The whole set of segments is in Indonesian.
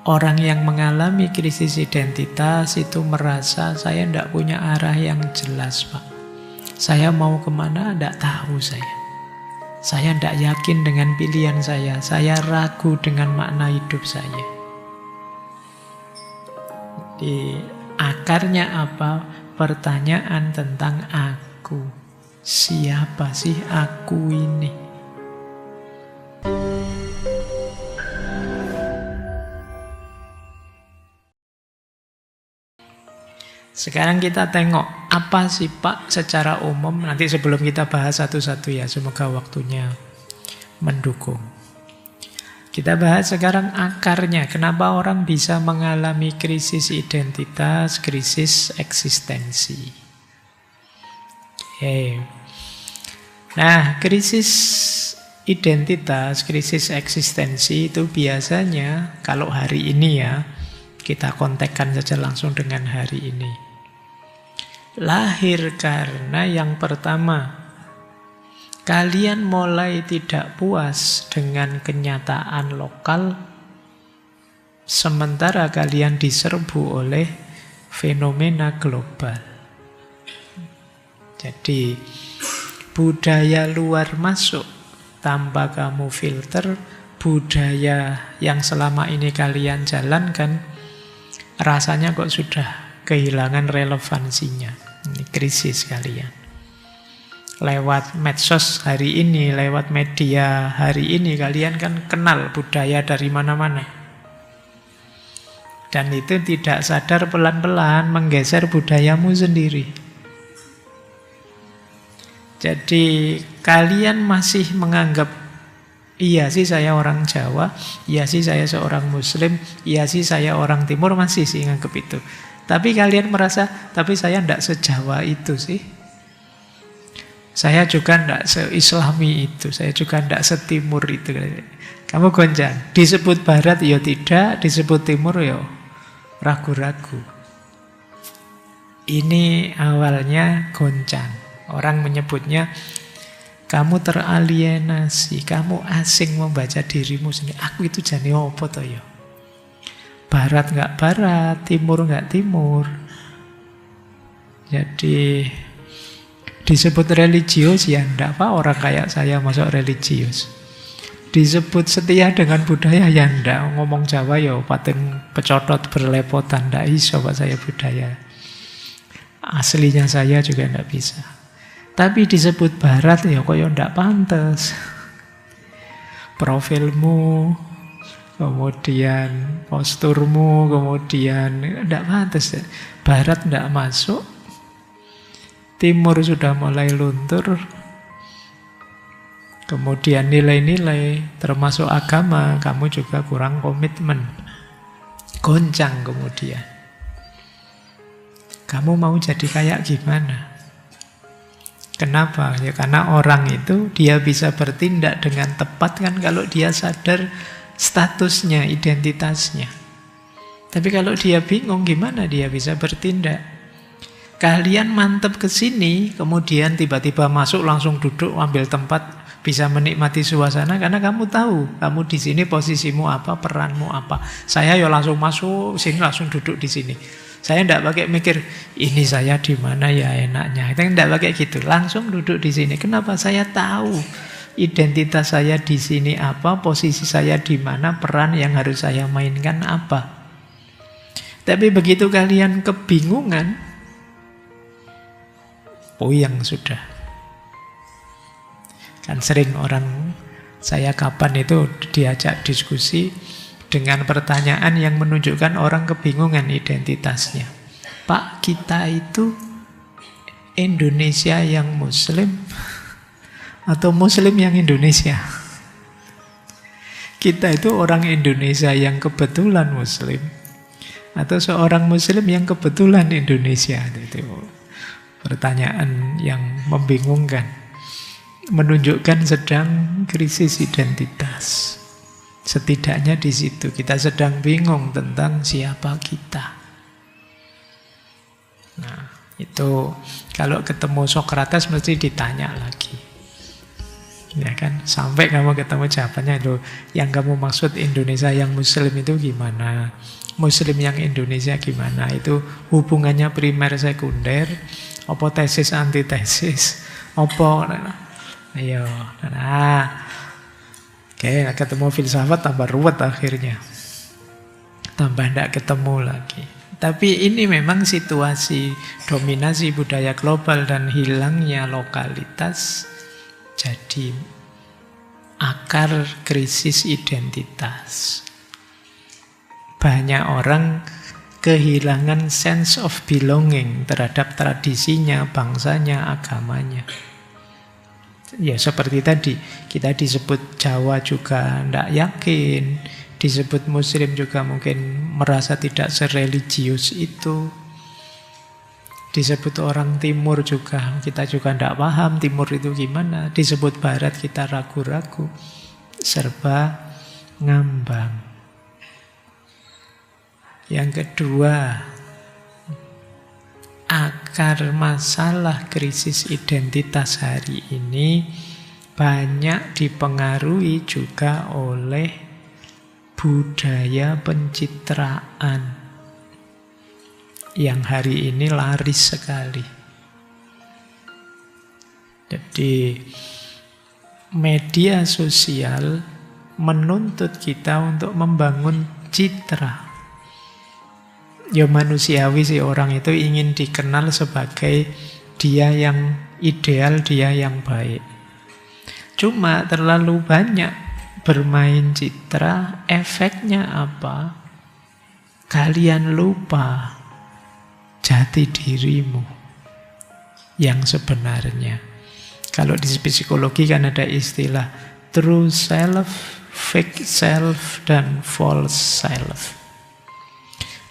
Orang yang mengalami krisis identitas itu merasa saya tidak punya arah yang jelas, Pak. Saya mau kemana tidak tahu saya. Saya tidak yakin dengan pilihan saya. Saya ragu dengan makna hidup saya. Di akarnya apa? Pertanyaan tentang aku. Siapa sih aku ini? Sekarang kita tengok apa sih Pak secara umum. Nanti sebelum kita bahas satu-satu ya, semoga waktunya mendukung. Kita bahas sekarang akarnya. Kenapa orang bisa mengalami krisis identitas, krisis eksistensi. Oke. Nah, krisis identitas, krisis eksistensi itu biasanya kalau hari ini ya, kita kontekkan saja langsung dengan hari ini. Lahir karena yang pertama, kalian mulai tidak puas dengan kenyataan lokal, sementara kalian diserbu oleh fenomena global. Jadi, budaya luar masuk tanpa kamu filter, budaya yang selama ini kalian jalankan, rasanya kok sudah kehilangan relevansinya. Ini krisis kalian. Lewat medsos hari ini, lewat media hari ini, kalian kan kenal budaya dari mana-mana. Dan itu tidak sadar pelan-pelan menggeser budayamu sendiri. Jadi kalian masih menganggap, iya sih saya orang Jawa, iya sih saya seorang Muslim, iya sih saya orang Timur, masih sih nganggap itu. Tapi kalian merasa, tapi saya tidak sejawa itu sih. Saya juga tidak se-Islami itu, saya juga tidak setimur itu. Kamu goncang. Disebut Barat ya tidak, disebut Timur ya ragu-ragu. Ini awalnya goncang. Orang menyebutnya kamu teralienasi, kamu asing membaca dirimu sendiri. Aku itu jane opo to ya? Barat nggak barat, timur nggak timur. Jadi disebut religius ya enggak apa, orang kayak saya masuk religius. Disebut setia dengan budaya ya enggak, ngomong Jawa ya pating pecotot berlepotan, enggak iso Pak saya budaya. Aslinya saya juga enggak bisa. Tapi disebut barat ya kok ya enggak pantas. Profilmu, kemudian posturmu, kemudian tidak pantas. Barat tidak masuk, timur sudah mulai luntur, kemudian nilai-nilai termasuk agama, kamu juga kurang komitmen. Goncang kemudian. Kamu mau jadi kayak gimana? Kenapa? Ya karena orang itu dia bisa bertindak dengan tepat kan kalau dia sadar statusnya, identitasnya. Tapi kalau dia bingung, gimana dia bisa bertindak? Kalian mantep ke sini, kemudian tiba-tiba masuk langsung duduk, ambil tempat, bisa menikmati suasana karena kamu tahu, kamu di sini posisimu apa, peranmu apa. Saya ya langsung masuk sini, langsung duduk di sini. Saya tidak pakai mikir ini saya di mana ya enaknya. Kita tidak pakai gitu, langsung duduk di sini. Kenapa? Saya tahu identitas saya di sini apa, posisi saya di mana, peran yang harus saya mainkan apa. Tapi begitu kalian kebingungan, puyeng sudah. Kan sering orang, saya kapan itu diajak diskusi dengan pertanyaan yang menunjukkan orang kebingungan identitasnya. Pak, kita itu Indonesia yang Muslim atau Muslim yang Indonesia? Kita itu orang Indonesia yang kebetulan Muslim atau seorang Muslim yang kebetulan Indonesia? Itu pertanyaan yang membingungkan, menunjukkan sedang krisis identitas. Setidaknya di situ kita sedang bingung tentang siapa kita. Nah, itu kalau ketemu Sokrates mesti ditanya lagi. Ya kan, sampai kamu ketemu jawabannya loh, yang kamu maksud Indonesia yang Muslim itu gimana? Muslim yang Indonesia gimana? Itu hubungannya primer sekunder, apa tesis antitesis, apa? Ayo, nah, oke, ketemu filsafat tambah ruwet akhirnya, tambah tidak ketemu lagi. Tapi ini memang situasi dominasi budaya global dan hilangnya lokalitas jadi akar krisis identitas. Banyak orang kehilangan sense of belonging terhadap tradisinya, bangsanya, agamanya. Ya seperti tadi, kita disebut Jawa juga tidak yakin, disebut Muslim juga mungkin merasa tidak sereligius itu. Disebut orang Timur juga, kita juga tidak paham Timur itu gimana. Disebut Barat kita ragu-ragu, serba ngambang. Yang kedua, akar masalah krisis identitas hari ini banyak dipengaruhi juga oleh budaya pencitraan yang hari ini laris sekali. Jadi media sosial menuntut kita untuk membangun citra. Ya manusiawi sih, orang itu ingin dikenal sebagai dia yang ideal, dia yang baik. Cuma terlalu banyak bermain citra, efeknya apa? Kalian lupa jati dirimu yang sebenarnya. Kalau di psikologi kan ada istilah true self, fake self, dan false self.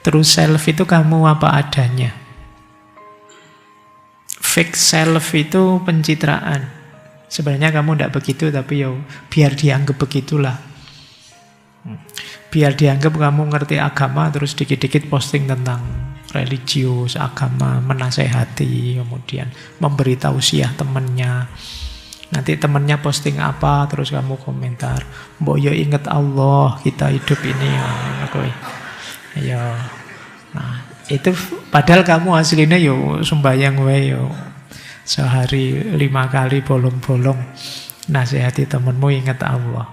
True self itu kamu apa adanya. Fake self itu pencitraan. Sebenarnya kamu tidak begitu, tapi ya biar dianggap begitulah. Biar dianggap kamu ngerti agama, terus dikit-dikit posting tentang religius, agama, menasehati, kemudian memberi tausiah temannya. Nanti temannya posting apa, terus kamu komentar, mbok yo inget Allah, kita hidup ini ya. Nah, itu padahal kamu aslinya yo sembahyang wae yo. Sehari 5 kali bolong-bolong nasihati temanmu ingat Allah.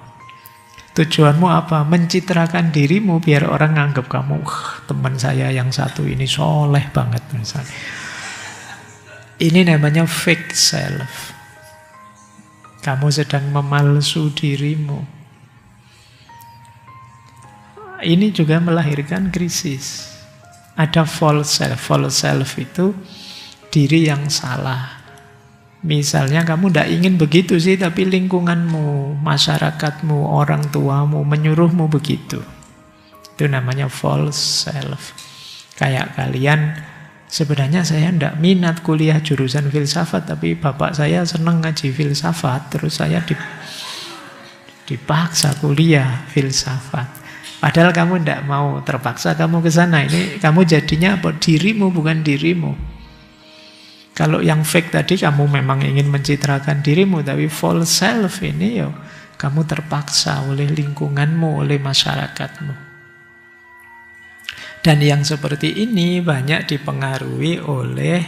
Tujuanmu apa? Mencitrakan dirimu biar orang nganggap kamu, teman saya yang satu ini soleh banget misalnya. Ini namanya fake self. Kamu sedang memalsu dirimu. Ini juga melahirkan krisis. Ada false self. False self itu diri yang salah. Misalnya kamu tidak ingin begitu sih, tapi lingkunganmu, masyarakatmu, orang tuamu menyuruhmu begitu. Itu namanya false self. Kayak kalian, sebenarnya saya tidak minat kuliah jurusan filsafat, tapi bapak saya senang ngaji filsafat, terus saya dipaksa kuliah filsafat. Padahal kamu tidak mau, terpaksa kamu ke sana. Ini kamu jadinya apa? Dirimu bukan dirimu. Kalau yang fake tadi kamu memang ingin mencitrakan dirimu, tapi false self ini ya kamu terpaksa oleh lingkunganmu, oleh masyarakatmu. Dan yang seperti ini banyak dipengaruhi oleh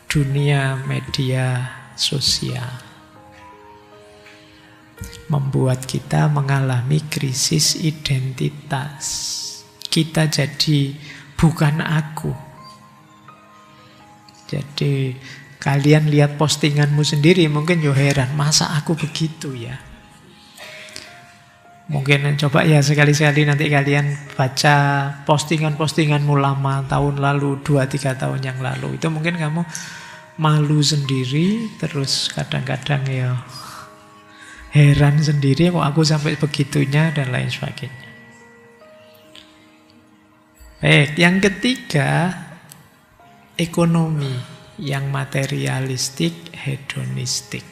dunia media sosial. Membuat kita mengalami krisis identitas. Kita jadi bukan aku. Jadi kalian lihat postinganmu sendiri mungkin yo heran, masa aku begitu ya? Mungkin coba ya sekali-sekali nanti kalian baca postingan-postinganmu lama, tahun lalu, 2-3 tahun yang lalu. Itu mungkin kamu malu sendiri, terus kadang-kadang ya heran sendiri kok aku sampai begitunya dan lain sebagainya. Baik, yang ketiga, ekonomi yang materialistik, hedonistik.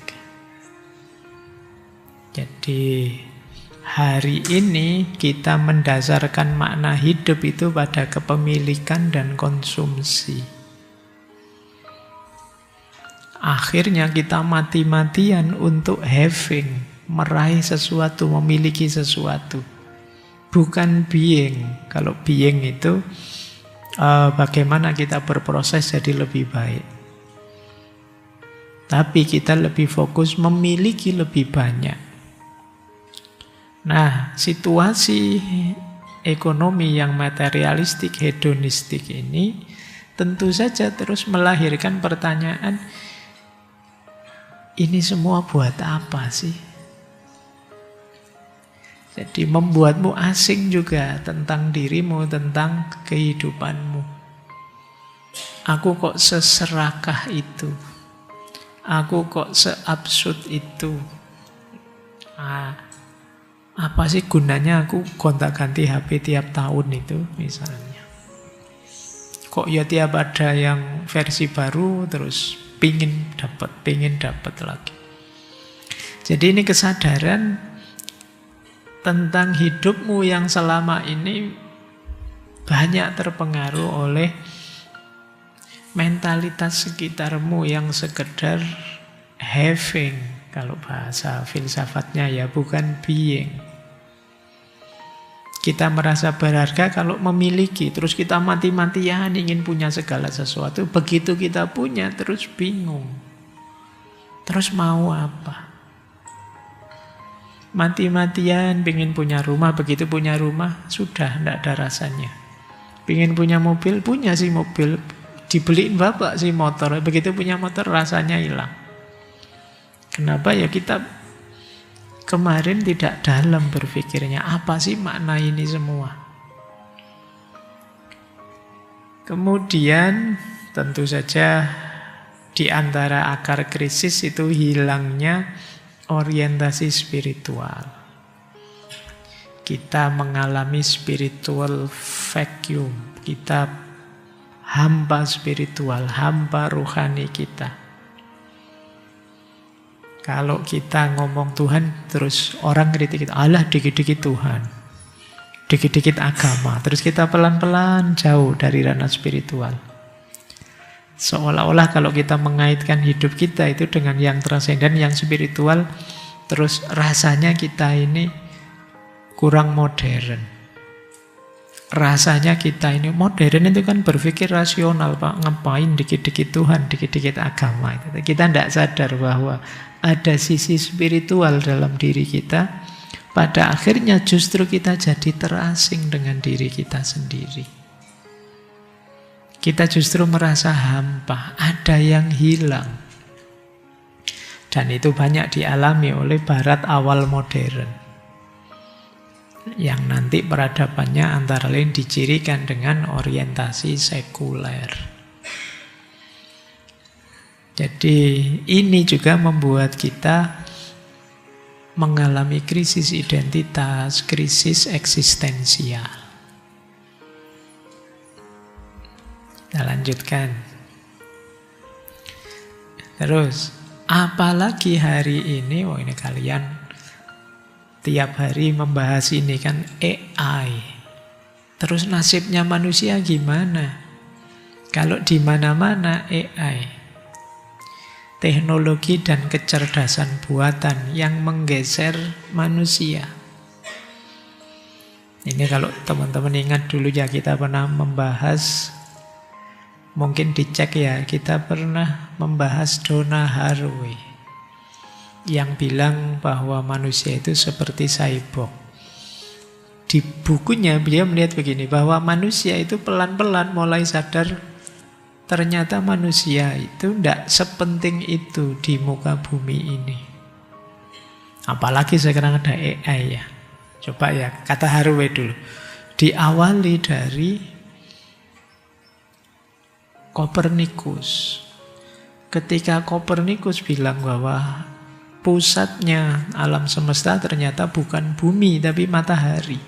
Jadi hari ini kita mendasarkan makna hidup itu pada kepemilikan dan konsumsi. Akhirnya kita mati-matian untuk having, meraih sesuatu, memiliki sesuatu. Bukan being. Kalau being itu bagaimana kita berproses jadi lebih baik. Tapi kita lebih fokus memiliki lebih banyak. Nah, situasi ekonomi yang materialistik, hedonistik ini tentu saja terus melahirkan pertanyaan, ini semua buat apa sih? Jadi membuatmu asing juga tentang dirimu, tentang kehidupanmu. Aku kok seserakah itu? Aku kok seabsurd itu? Apa sih gunanya aku gonta-ganti HP tiap tahun itu misalnya? Kok ya tiap ada yang versi baru terus pingin dapat lagi. Jadi ini kesadaran tentang hidupmu yang selama ini banyak terpengaruh oleh mentalitas sekitarmu yang sekedar having. Kalau bahasa filsafatnya ya bukan being. Kita merasa berharga kalau memiliki, terus kita mati-matian ingin punya segala sesuatu. Begitu kita punya, terus bingung. Terus mau apa? Mati-matian ingin punya rumah, begitu punya rumah, sudah tidak ada rasanya. Ingin punya mobil, punya sih mobil. Dibeliin bapak sih motor, begitu punya motor rasanya hilang. Kenapa ya kita kemarin tidak dalam berpikirnya, apa sih makna ini semua? Kemudian tentu saja di antara akar krisis itu hilangnya orientasi spiritual. Kita mengalami spiritual vacuum, kita hampa spiritual, hampa rohani kita. Kalau kita ngomong Tuhan, terus orang kritik kita, alah dikit-dikit Tuhan, dikit-dikit agama. Terus kita pelan-pelan jauh dari ranah spiritual. Seolah-olah kalau kita mengaitkan hidup kita itu dengan yang transenden, yang spiritual, terus rasanya kita ini kurang modern. Rasanya kita ini modern itu kan berpikir rasional, Pak. Ngapain dikit-dikit Tuhan, dikit-dikit agama. Kita tidak sadar bahwa ada sisi spiritual dalam diri kita. Pada akhirnya justru kita jadi terasing dengan diri kita sendiri. Kita justru merasa hampa, ada yang hilang. Dan itu banyak dialami oleh Barat awal modern. Yang nanti peradabannya antara lain dicirikan dengan orientasi sekuler. Jadi ini juga membuat kita mengalami krisis identitas, krisis eksistensial. Kita lanjutkan. Terus, apalagi hari ini, ini kalian tiap hari membahas ini kan AI. Terus nasibnya manusia gimana? Kalau di mana-mana AI. Teknologi dan kecerdasan buatan yang menggeser manusia. Ini kalau teman-teman ingat dulu ya kita pernah membahas, mungkin dicek ya, kita pernah membahas Donna Haraway yang bilang bahwa manusia itu seperti cyborg. Di bukunya beliau melihat begini, bahwa manusia itu pelan-pelan mulai sadar ternyata manusia itu tidak sepenting itu di muka bumi ini. Apalagi sekarang ada AI ya. Coba ya, kata Haraway dulu. Diawali dari Kopernikus. Ketika Kopernikus bilang bahwa pusatnya alam semesta ternyata bukan bumi tapi matahari.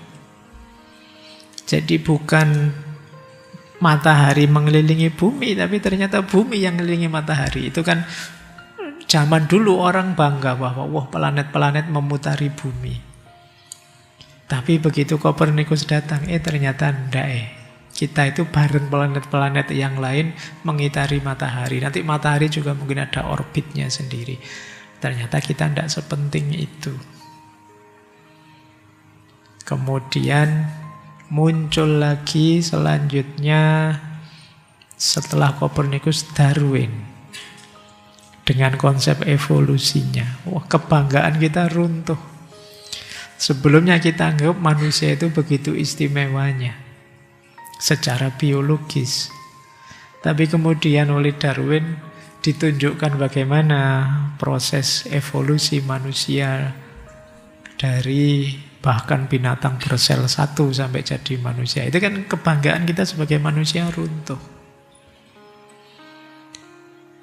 Jadi bukan matahari mengelilingi bumi, tapi ternyata bumi yang mengelilingi matahari. Itu kan zaman dulu orang bangga bahwa wah planet-planet memutari bumi. Tapi begitu Kopernikus datang, ternyata enggak Kita itu bareng planet-planet yang lain mengitari matahari. Nanti matahari juga mungkin ada orbitnya sendiri. Ternyata kita tidak sepenting itu. Kemudian muncul lagi selanjutnya setelah Kopernikus, Darwin dengan konsep evolusinya. Wah, kebanggaan kita runtuh. Sebelumnya kita anggap manusia itu begitu istimewanya secara biologis. Tapi kemudian oleh Darwin ditunjukkan bagaimana proses evolusi manusia dari bahkan binatang bersel satu sampai jadi manusia. Itu kan kebanggaan kita sebagai manusia runtuh.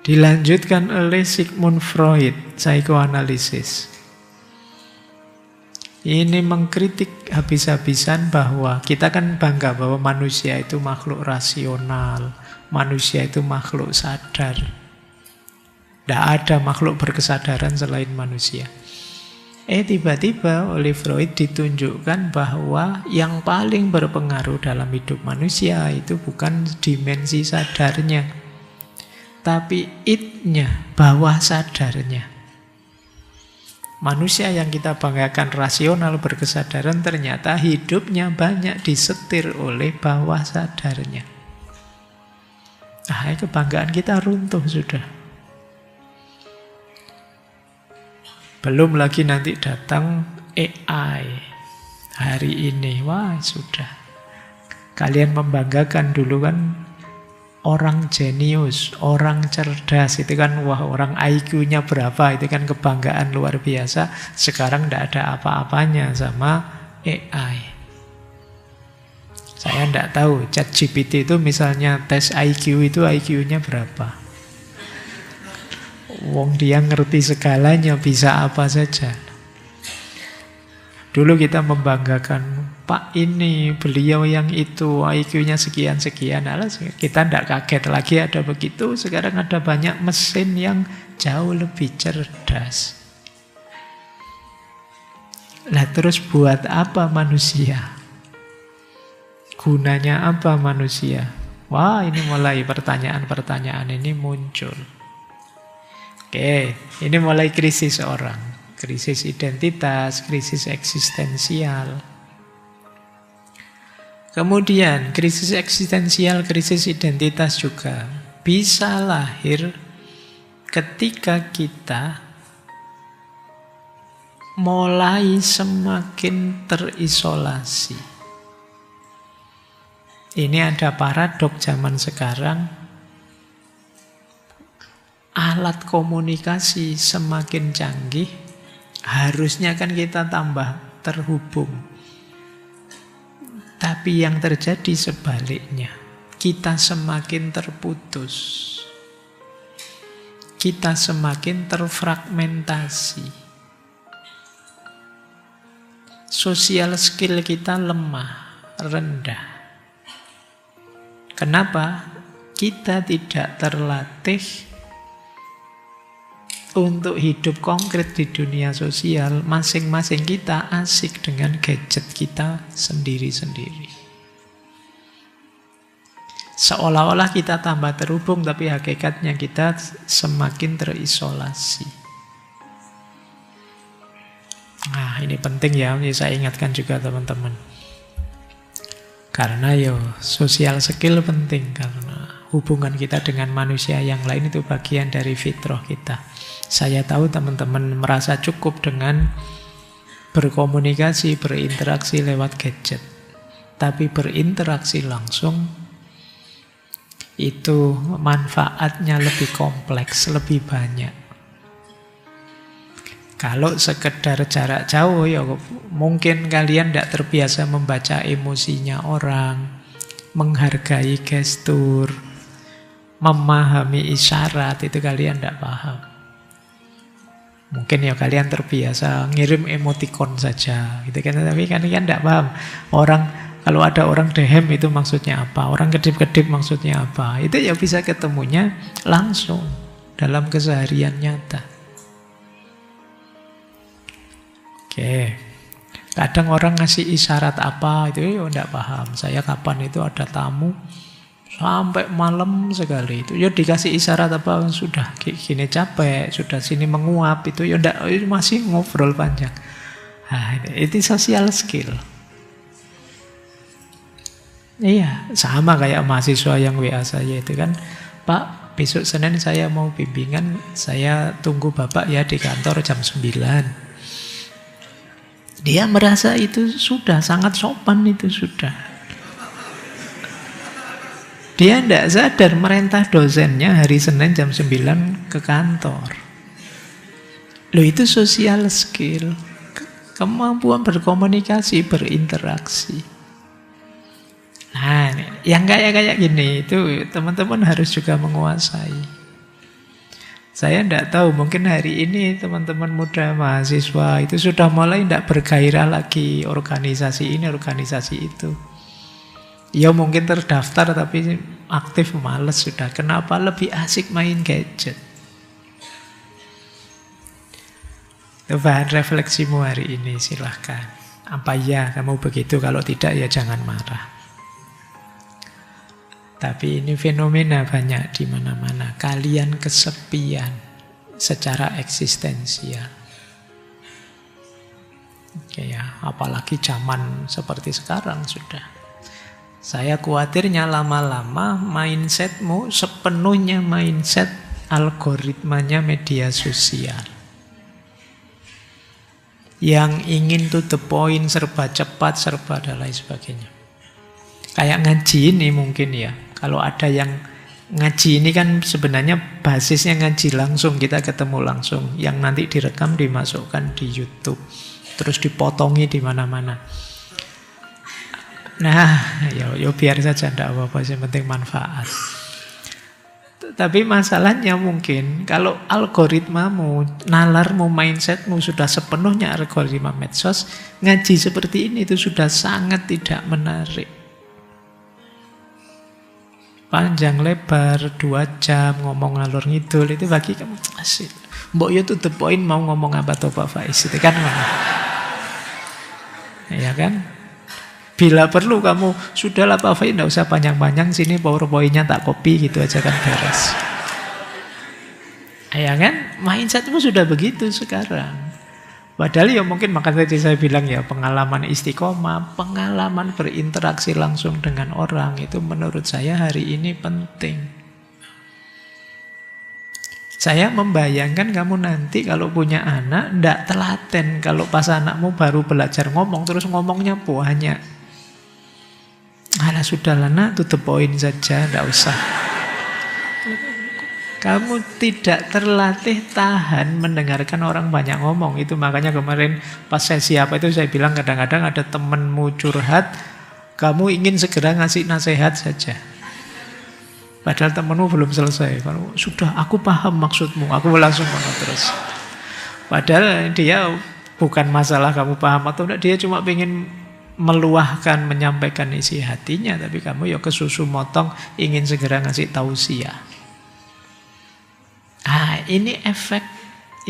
Dilanjutkan oleh Sigmund Freud, psikoanalisis. Ini mengkritik habis-habisan bahwa kita kan bangga bahwa manusia itu makhluk rasional, manusia itu makhluk sadar. Tidak ada makhluk berkesadaran selain manusia. Tiba-tiba oleh Freud ditunjukkan bahwa yang paling berpengaruh dalam hidup manusia itu bukan dimensi sadarnya, tapi id-nya, bawah sadarnya. Manusia yang kita banggakan rasional berkesadaran ternyata hidupnya banyak disetir oleh bawah sadarnya. Nah, kebanggaan kita runtuh sudah. Belum lagi nanti datang AI hari ini. Wah, sudah. Kalian membanggakan dulu kan orang jenius, orang cerdas, itu kan wah orang IQ-nya berapa, itu kan kebanggaan luar biasa. Sekarang tidak ada apa-apanya sama AI. Saya tidak tahu, ChatGPT itu misalnya tes IQ itu IQ-nya berapa. Wong dia ngerti segalanya, bisa apa saja. Dulu kita membanggakan Pak ini, beliau yang itu, IQ-nya sekian-sekian. Kita tidak kaget lagi ada begitu. Sekarang ada banyak mesin yang jauh lebih cerdas. Lah terus buat apa manusia? Gunanya apa manusia? Wah, ini mulai pertanyaan-pertanyaan ini muncul. Oke, ini mulai krisis orang. Krisis identitas, krisis eksistensial. Kemudian krisis eksistensial, krisis identitas juga bisa lahir ketika kita mulai semakin terisolasi. Ini ada paradok zaman sekarang. Alat komunikasi semakin canggih, harusnya kan kita tambah terhubung. Tapi yang terjadi sebaliknya, kita semakin terputus. Kita semakin terfragmentasi. Sosial skill kita lemah, rendah. Kenapa? Kita tidak terlatih untuk hidup konkret di dunia sosial. Masing-masing kita asik dengan gadget kita sendiri-sendiri. Seolah-olah kita tambah terhubung, tapi hakikatnya kita semakin terisolasi. Nah, ini penting ya, saya ingatkan juga teman-teman. Karena sosial skill penting, karena hubungan kita dengan manusia yang lain itu bagian dari fitrah kita. Saya tahu teman-teman merasa cukup dengan berkomunikasi, berinteraksi lewat gadget. Tapi berinteraksi langsung itu manfaatnya lebih kompleks, lebih banyak. Kalau sekedar jarak jauh, mungkin kalian tidak terbiasa membaca emosinya orang, menghargai gestur, memahami isyarat, itu kalian tidak paham. Mungkin kalian terbiasa ngirim emoticon saja, gitu kan? Tapi kalian tidak paham. Kalau ada orang dehem itu maksudnya apa, orang kedip-kedip maksudnya apa. Itu bisa ketemunya langsung dalam keseharian nyata. Oke. Kadang orang ngasih isyarat apa itu ya enggak paham. Saya kapan itu ada tamu sampai malam sekali itu ya dikasih isyarat apa sudah gini capek, sudah sini menguap itu ya enggak, masih ngobrol panjang. Nah, itu social skill. Iya, sama kayak mahasiswa yang WA saya itu kan, Pak, besok Senin saya mau bimbingan, saya tunggu Bapak ya di kantor jam 9. Dia merasa itu sudah sangat sopan, itu sudah. Dia tidak sadar merintah dosennya hari Senin jam 9 ke kantor. Loh, itu social skill. Kemampuan berkomunikasi, berinteraksi. Nah, yang kayak gini itu teman-teman harus juga menguasai. Saya tidak tahu, mungkin hari ini teman-teman muda mahasiswa itu sudah mulai tidak bergairah lagi organisasi ini, organisasi itu. Ya mungkin terdaftar tapi aktif males sudah. Kenapa? Lebih asik main gadget. Itu bahan refleksimu hari ini, silahkan. Apa ya kamu begitu? Kalau tidak ya jangan marah. Tapi ini fenomena banyak di mana-mana. Kalian kesepian secara eksistensial. Oke ya, apalagi zaman seperti sekarang sudah. Saya khawatirnya lama-lama mindsetmu sepenuhnya mindset algoritmanya media sosial. Yang ingin to the point, serba cepat, serba dan lain sebagainya. Kayak ngaji ini mungkin ya. Kalau ada yang ngaji ini kan sebenarnya basisnya ngaji langsung, kita ketemu langsung. Yang nanti direkam dimasukkan di YouTube, terus dipotongi di mana-mana. Nah, ya biar saja, tidak apa-apa, yang penting manfaat. Tapi masalahnya mungkin kalau algoritmamu, nalarmu, mindsetmu sudah sepenuhnya algoritma medsos, ngaji seperti ini itu sudah sangat tidak menarik. Panjang lebar 2 jam ngomong ngalor ngidul itu bagi kamu asik. Mbok yo to the point mau ngomong apa toh Pak Faiz itu kan. Ya kan? Bila perlu kamu sudahlah Pak Faiz enggak usah panjang-panjang, sini PowerPoint-nya tak copy gitu aja kan beres. Ya kan? Mindsetmu sudah begitu sekarang. Padahal ya mungkin makanya tadi saya bilang ya pengalaman istiqomah, pengalaman berinteraksi langsung dengan orang itu menurut saya hari ini penting. Saya membayangkan kamu nanti kalau punya anak ndak telaten kalau pas anakmu baru belajar ngomong terus ngomongnya banyak. Alah sudahlah nak, to the point saja, ndak usah. Kamu tidak terlatih tahan mendengarkan orang banyak ngomong. Itu makanya kemarin pas sesi apa itu saya bilang kadang-kadang ada temenmu curhat, kamu ingin segera ngasih nasihat saja. Padahal temenmu belum selesai. Kalau sudah, aku paham maksudmu, aku langsung ngomong terus. Padahal dia bukan masalah kamu paham atau tidak, dia cuma ingin meluahkan, menyampaikan isi hatinya. Tapi kamu ya kesusu motong, ingin segera ngasih tausiah. Ini efek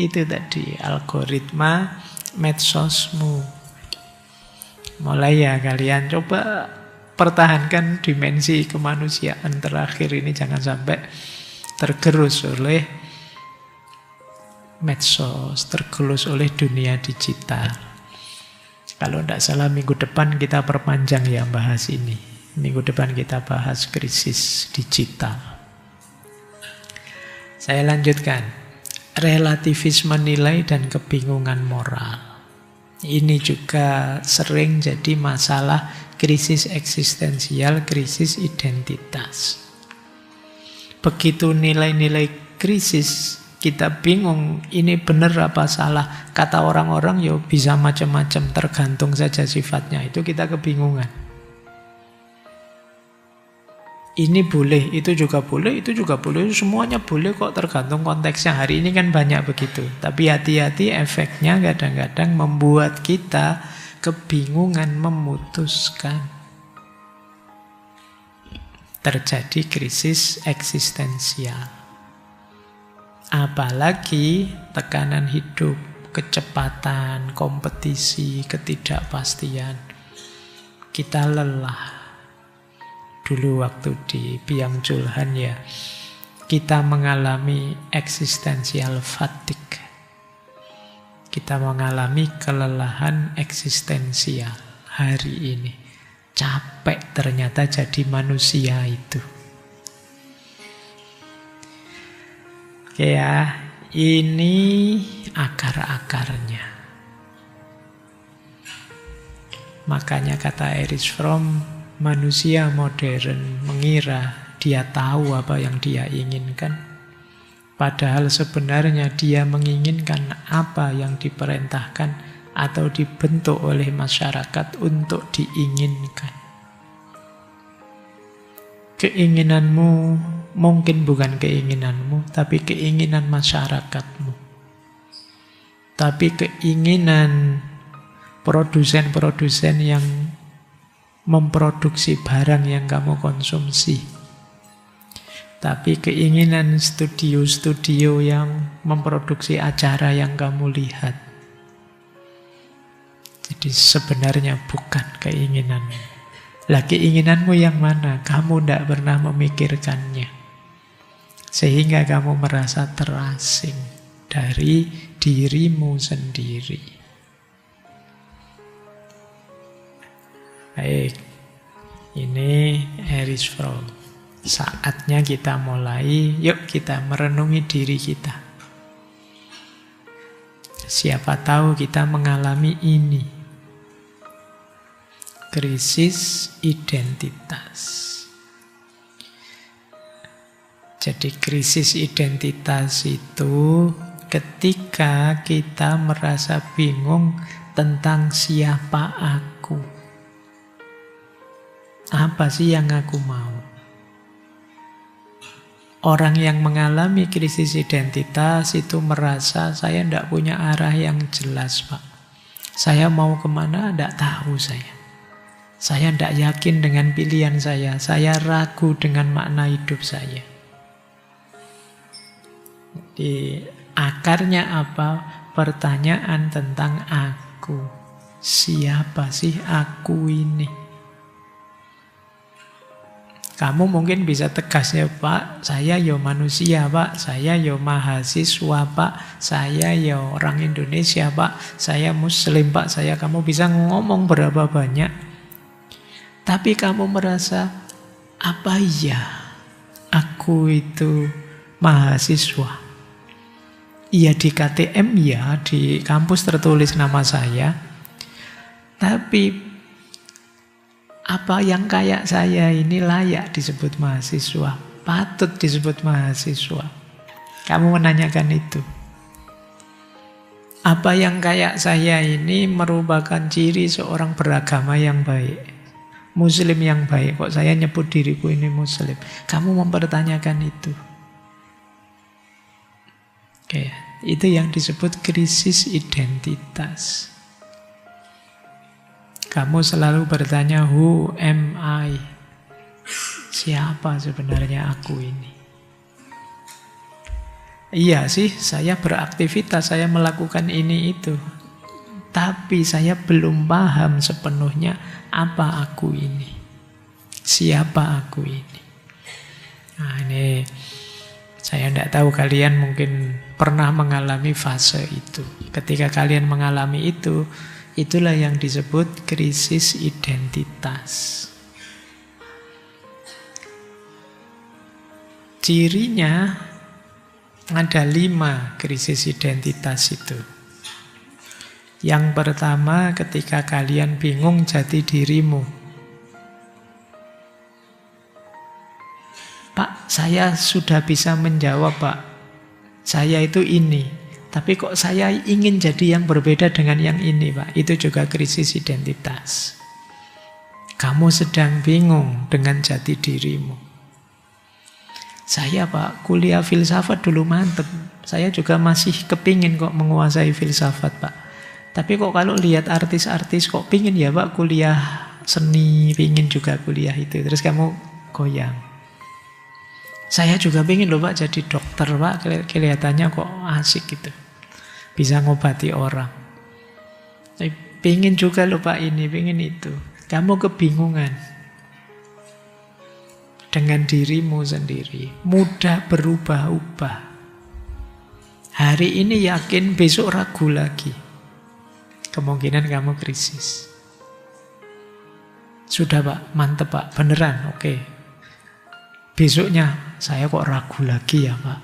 itu tadi, algoritma medsosmu. Mulai ya kalian coba pertahankan dimensi kemanusiaan terakhir ini, jangan sampai tergerus oleh medsos, tergerus oleh dunia digital. Kalau tidak salah minggu depan kita perpanjang ya bahas ini. Minggu depan kita bahas krisis digital. Saya lanjutkan. Relativisme nilai dan kebingungan moral. Ini juga sering jadi masalah krisis eksistensial, krisis identitas. Begitu nilai-nilai krisis, kita bingung ini benar apa salah. Kata orang-orang ya bisa macam-macam, tergantung saja sifatnya. Itu kita kebingungan. Ini boleh, itu juga boleh, itu juga boleh. Semuanya boleh kok, tergantung konteksnya. Hari ini kan banyak begitu. Tapi hati-hati, efeknya kadang-kadang membuat kita kebingungan memutuskan. Terjadi krisis eksistensial. Apalagi tekanan hidup. kecepatan, kompetisi, ketidakpastian. Kita lelah. Dulu waktu di Byung Chul Han ya, kita mengalami existential fatigue. Kita mengalami kelelahan eksistensial hari ini. Capek ternyata jadi manusia itu. Oke ya, ini akar-akarnya. Makanya kata Erich Fromm, manusia modern mengira dia tahu apa yang dia inginkan. Padahal sebenarnya dia menginginkan apa yang diperintahkan atau dibentuk oleh masyarakat untuk diinginkan. Keinginanmu mungkin bukan keinginanmu, tapi keinginan masyarakatmu. Tapi keinginan produsen-produsen yang memproduksi barang yang kamu konsumsi. Tapi keinginan studio-studio yang memproduksi acara yang kamu lihat. Jadi sebenarnya bukan keinginanmu. Lah keinginanmu yang mana? Kamu tidak pernah memikirkannya. Sehingga kamu merasa terasing dari dirimu sendiri. Baik, ini Erich Fromm. Saatnya kita mulai, yuk kita merenungi diri kita. Siapa tahu kita mengalami ini. Krisis identitas. Jadi krisis identitas itu ketika kita merasa bingung tentang siapa aku. Apa sih yang aku mau? Orang yang mengalami krisis identitas itu merasa saya tidak punya arah yang jelas, Pak. Saya mau kemana? Tidak tahu saya. Saya tidak yakin dengan pilihan saya. Saya ragu dengan makna hidup saya. Di akarnya apa? Pertanyaan tentang aku. Siapa sih aku ini? Kamu mungkin bisa tegas ya, Pak, saya ya manusia, Pak, saya ya mahasiswa, Pak, saya ya orang Indonesia, Pak, saya Muslim, Pak, kamu bisa ngomong berapa banyak. Tapi kamu merasa, apa iya aku itu mahasiswa? Iya di KTM ya, di kampus tertulis nama saya, tapi apa yang kayak saya ini layak disebut mahasiswa? Patut disebut mahasiswa? Kamu menanyakan itu. Apa yang kayak saya ini merupakan ciri seorang beragama yang baik? Muslim yang baik. Kok saya nyebut diriku ini Muslim? Kamu mempertanyakan itu. Oke, itu yang disebut krisis identitas. Kamu selalu bertanya, who am I? Siapa sebenarnya aku ini? Iya sih, saya beraktivitas, saya melakukan ini itu. Tapi saya belum paham sepenuhnya apa aku ini. Siapa aku ini? Nah ini, saya tidak tahu kalian mungkin pernah mengalami fase itu. Ketika kalian mengalami itu, itulah yang disebut krisis identitas. Cirinya ada 5 krisis identitas itu. Yang pertama ketika kalian bingung jati dirimu. Pak, saya sudah bisa menjawab, Pak. Saya itu ini. Tapi kok saya ingin jadi yang berbeda dengan yang ini, Pak. Itu juga krisis identitas. Kamu sedang bingung dengan jati dirimu. Saya, Pak, kuliah filsafat dulu mantep. Saya juga masih kepingin kok menguasai filsafat, Pak. Tapi kok kalau lihat artis-artis kok pingin ya, Pak, kuliah seni, pingin juga kuliah itu. Terus kamu goyang. Saya juga pengen loh, Pak, jadi dokter, Pak. Kelihatannya kok asik gitu. bisa ngobati orang. Pingin juga lupa ini, pingin itu. Kamu kebingungan dengan dirimu sendiri. Mudah berubah-ubah. Hari ini yakin, besok ragu lagi. Kemungkinan kamu krisis. Sudah Pak, mantep Pak, beneran, oke. Besoknya, saya kok ragu lagi ya Pak.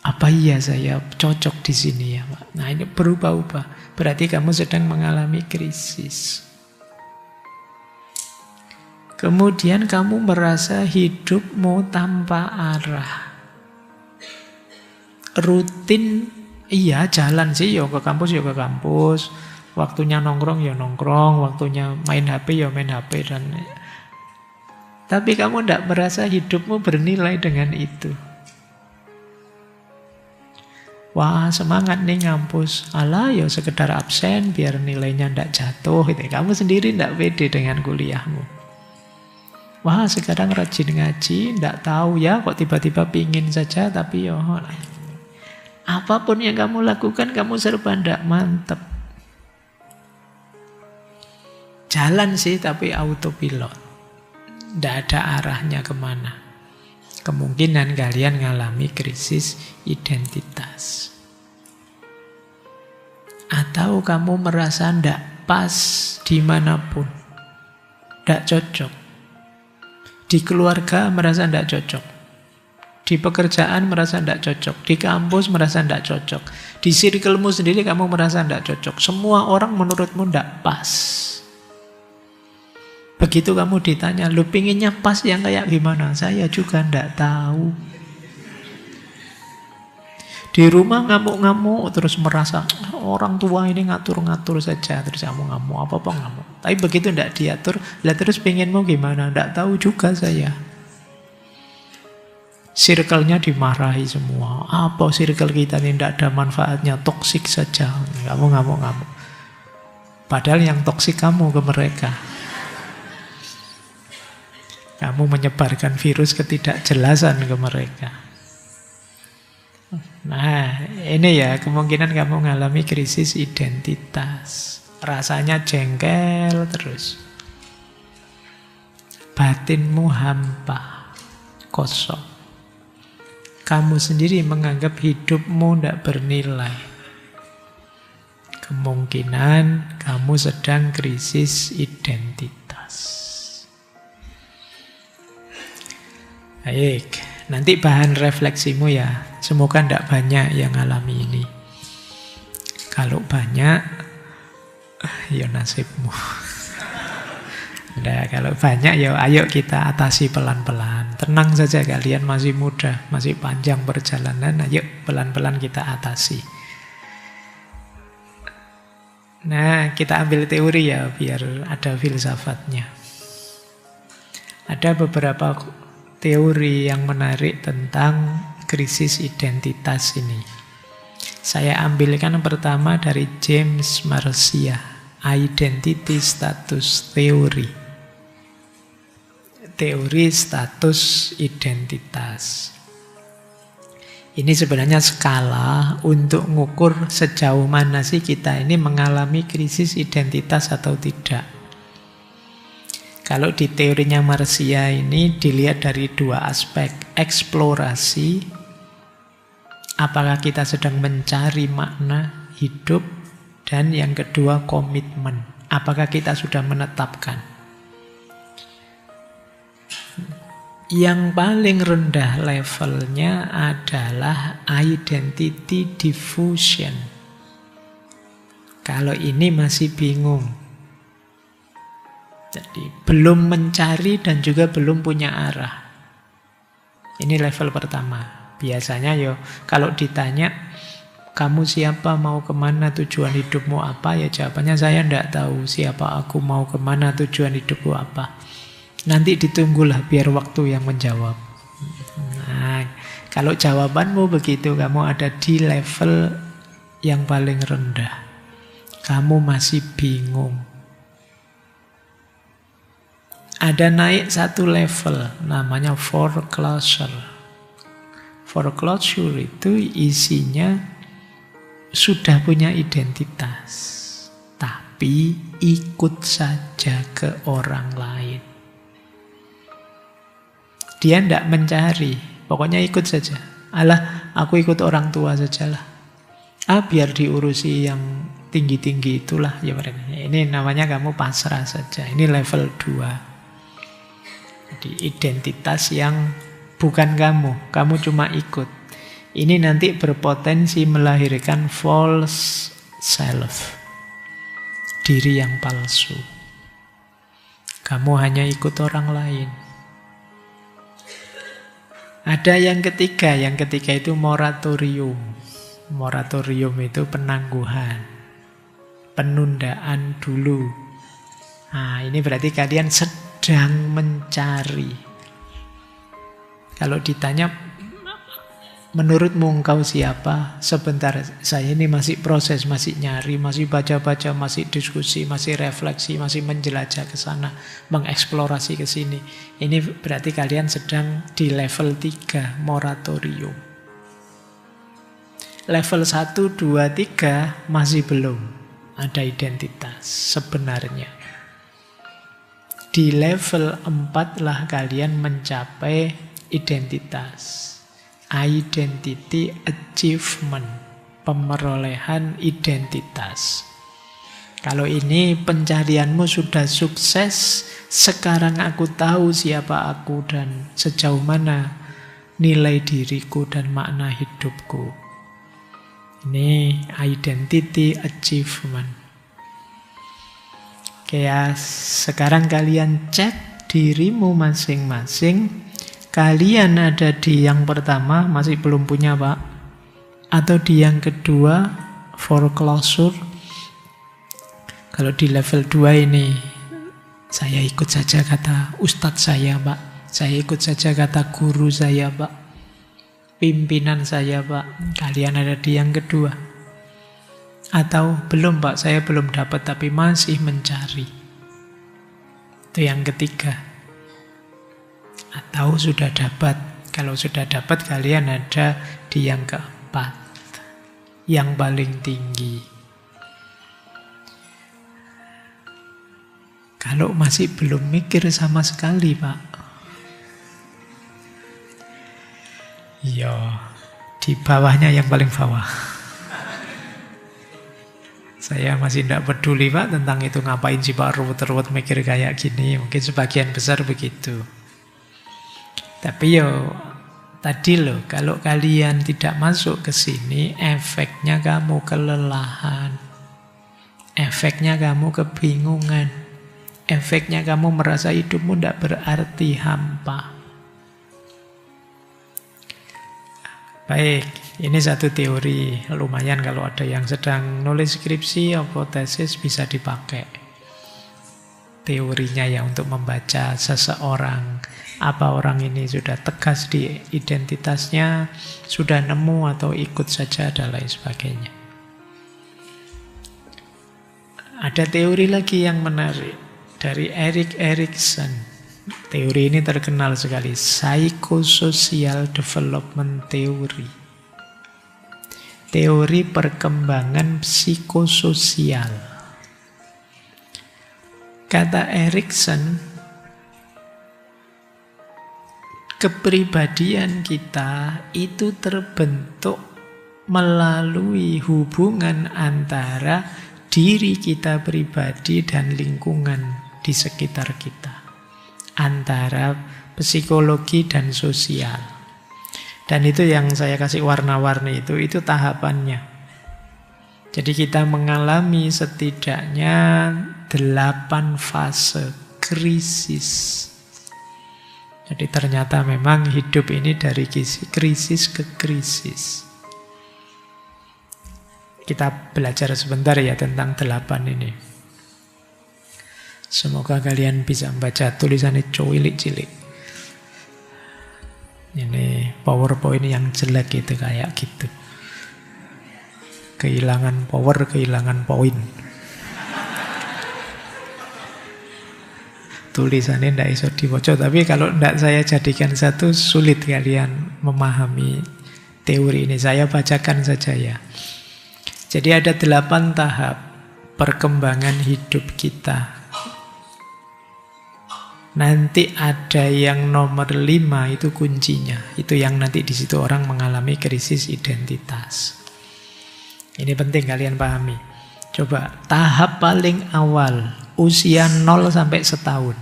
Apa iya saya cocok di sini ya Pak? Nah ini berubah-ubah. Berarti kamu sedang mengalami krisis. Kemudian kamu merasa hidupmu tanpa arah. Rutin, iya jalan sih, ya ke kampus ya ke kampus. Waktunya nongkrong ya nongkrong, waktunya main HP ya main HP. Tapi kamu tidak merasa hidupmu bernilai dengan itu. Wah semangat nih ngampus. Alah ya sekedar absen biar nilainya tidak jatuh. Kamu sendiri tidak pede dengan kuliahmu. Wah sekarang rajin ngaji, tidak tahu ya kok tiba-tiba pingin saja. Tapi ya apapun yang kamu lakukan kamu serba tidak mantep. Jalan sih tapi autopilot. Tidak ada arahnya kemana. Kemungkinan kalian ngalami krisis identitas. Atau kamu merasa tidak pas dimanapun. Tidak cocok. Di keluarga merasa tidak cocok. Di pekerjaan merasa tidak cocok. Di kampus merasa tidak cocok. Di circlemu sendiri kamu merasa tidak cocok. Semua orang menurutmu tidak pas. Begitu kamu ditanya, lu pinginnya pas yang kayak gimana? Saya juga ndak tahu. Di rumah ngamuk-ngamuk, terus merasa orang tua ini ngatur-ngatur saja, terus kamu ngamuk, apa-apa ngamuk. Tapi begitu ndak diatur, lah terus pinginmu gimana? Ndak tahu juga saya. Circle-nya dimarahi semua. Apa circle kita ini ndak ada manfaatnya, toksik saja. Kamu ngamuk-ngamuk. Padahal yang toksik kamu ke mereka. Kamu menyebarkan virus ketidakjelasan ke mereka. Nah, ini ya kemungkinan kamu mengalami krisis identitas. Rasanya jengkel terus. Batinmu hampa, kosong. Kamu sendiri menganggap hidupmu tidak bernilai. Kemungkinan kamu sedang krisis identitas. Baik, nanti bahan refleksimu ya. Semoga tidak banyak yang alami ini. Kalau banyak, ya nasibmu. Nah, kalau banyak ya ayo kita atasi pelan-pelan. Tenang saja kalian masih muda, masih panjang perjalanan. Ayo pelan-pelan kita atasi. Nah, kita ambil teori ya biar ada filsafatnya. Ada beberapa teori yang menarik tentang krisis identitas ini. Saya ambilkan pertama dari James Marcia, Identity Status Theory. Teori status identitas. Ini sebenarnya skala untuk mengukur sejauh mana sih kita ini mengalami krisis identitas atau tidak. Kalau di teorinya Marcia ini dilihat dari dua aspek. Eksplorasi, apakah kita sedang mencari makna hidup. Dan yang kedua komitmen, apakah kita sudah menetapkan. Yang paling rendah levelnya adalah identity diffusion. Kalau ini masih bingung. Jadi belum mencari dan juga belum punya arah. Ini level pertama. Biasanya kalau ditanya, kamu siapa, mau kemana, tujuan hidupmu apa? Ya jawabannya saya tidak tahu siapa aku, mau kemana, tujuan hidupku apa. Nanti ditunggulah biar waktu yang menjawab. Nah, kalau jawabanmu begitu, kamu ada di level yang paling rendah. Kamu masih bingung. Ada naik satu level, namanya foreclosure. Foreclosure itu isinya sudah punya identitas, tapi ikut saja ke orang lain. Dia tidak mencari, pokoknya ikut saja. Alah, aku ikut orang tua sajalah. Biar diurusi yang tinggi-tinggi itulah. Ya, ini namanya kamu pasrah saja. Ini level 2. Jadi identitas yang bukan kamu cuma ikut. Ini nanti berpotensi melahirkan false self. Diri yang palsu. Kamu hanya ikut orang lain. Ada yang ketiga itu moratorium. Moratorium itu penangguhan, penundaan dulu. Nah, ini berarti kalian sedang mencari. Kalau ditanya, menurutmu engkau siapa? Sebentar, saya ini masih proses, masih nyari, masih baca-baca, masih diskusi, masih refleksi, masih menjelajah ke sana, mengeksplorasi ke sini. Ini berarti kalian sedang di level 3, moratorium. Level 1, 2, 3 masih belum ada identitas sebenarnya. Di level 4 lah kalian mencapai identitas. Identity achievement, pemerolehan identitas. Kalau ini pencarianmu sudah sukses, sekarang aku tahu siapa aku dan sejauh mana nilai diriku dan makna hidupku. Ini identity achievement. Kayak sekarang kalian cek dirimu masing-masing. Kalian ada di yang pertama, masih belum punya Pak. Atau di yang kedua, foreclosure. Kalau di level 2 ini, saya ikut saja kata ustadz saya Pak. Saya ikut saja kata guru saya Pak. Pimpinan saya Pak. Kalian ada di yang kedua. Atau belum Pak, saya belum dapat tapi masih mencari. Itu yang ketiga. Atau sudah dapat. Kalau sudah dapat kalian ada di yang keempat, yang paling tinggi. Kalau masih belum mikir sama sekali Pak, ya di bawahnya yang paling bawah. Saya masih tidak peduli Pak tentang itu, ngapain sih Pak ruwet-ruwet mikir kayak gini. Mungkin sebagian besar begitu. Tapi tadi kalau kalian tidak masuk ke sini, efeknya kamu kelelahan, efeknya kamu kebingungan, efeknya kamu merasa hidupmu tidak berarti, hampa. Baik, ini satu teori. Lumayan kalau ada yang sedang nulis skripsi atau tesis bisa dipakai teorinya ya untuk membaca seseorang. Apa orang ini sudah tegas di identitasnya, sudah nemu atau ikut saja dan lain sebagainya. Ada teori lagi yang menarik dari Erik Erikson. Teori ini terkenal sekali, Psychosocial Development Theory. Teori perkembangan psikososial. Kata Erikson, kepribadian kita itu terbentuk melalui hubungan antara diri kita pribadi dan lingkungan di sekitar kita. Antara psikologi dan sosial. Dan itu yang saya kasih warna-warni itu tahapannya. Jadi kita mengalami setidaknya 8 fase krisis. Jadi ternyata memang hidup ini dari krisis ke krisis. Kita belajar sebentar ya tentang 8 ini. Semoga kalian bisa membaca tulisannya cilik-cilik. Ini PowerPoint yang jelek itu kayak gitu. Kehilangan power, kehilangan poin. Tulisannya tidak iso dibaca, tapi kalau tidak saya jadikan satu, sulit kalian memahami teori ini. Saya bacakan saja ya. Jadi ada 8 tahap perkembangan hidup kita. Nanti ada yang nomor 5 itu kuncinya. Itu yang nanti di situ orang mengalami krisis identitas. Ini penting kalian pahami. Coba tahap paling awal, usia 0 sampai setahun.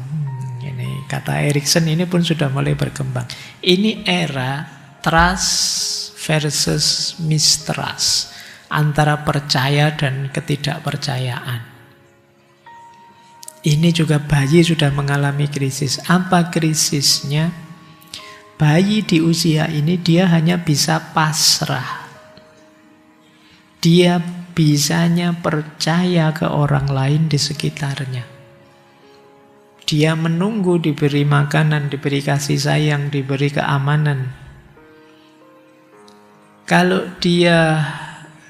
Ini kata Erikson ini pun sudah mulai berkembang. Ini era trust versus mistrust. Antara percaya dan ketidakpercayaan. Ini juga bayi sudah mengalami krisis. Apa krisisnya? Bayi di usia ini dia hanya bisa pasrah. Dia bisanya percaya ke orang lain di sekitarnya. Dia menunggu diberi makanan, diberi kasih sayang, diberi keamanan. Kalau dia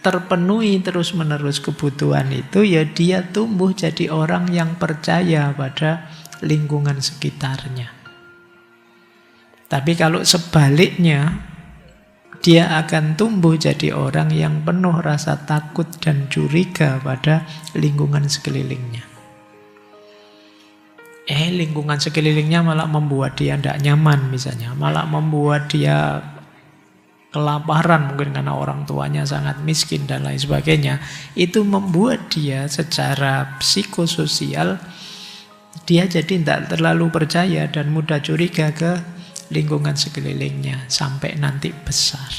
terpenuhi terus-menerus kebutuhan itu, ya dia tumbuh jadi orang yang percaya pada lingkungan sekitarnya. Tapi kalau sebaliknya, dia akan tumbuh jadi orang yang penuh rasa takut dan curiga pada lingkungan sekelilingnya. Lingkungan sekelilingnya malah membuat dia tidak nyaman misalnya, malah membuat dia kelaparan mungkin karena orang tuanya sangat miskin dan lain sebagainya. Itu membuat dia secara psikososial dia jadi tidak terlalu percaya dan mudah curiga ke lingkungan sekelilingnya sampai nanti besar.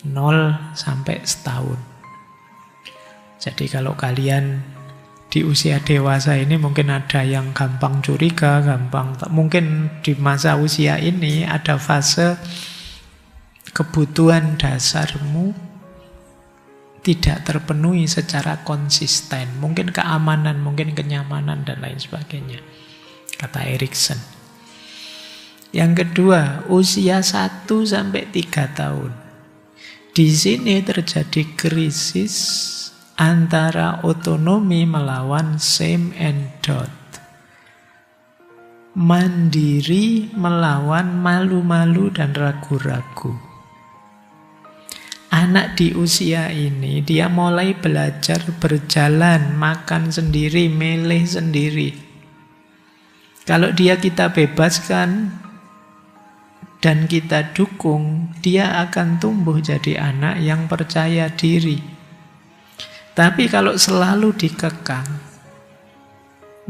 0 sampai setahun. Jadi kalau kalian di usia dewasa ini mungkin ada yang gampang curiga, mungkin di masa usia ini ada fase kebutuhan dasarmu tidak terpenuhi secara konsisten. Mungkin keamanan, mungkin kenyamanan dan lain sebagainya. Kata Erikson. Yang kedua, usia 1 sampai 3 tahun. Di sini terjadi krisis antara otonomi melawan shame and doubt. Mandiri melawan malu-malu dan ragu-ragu. Anak di usia ini dia mulai belajar berjalan, makan sendiri, milih sendiri. Kalau kita bebaskan dan kita dukung, dia akan tumbuh jadi anak yang percaya diri. Tapi kalau selalu dikekang,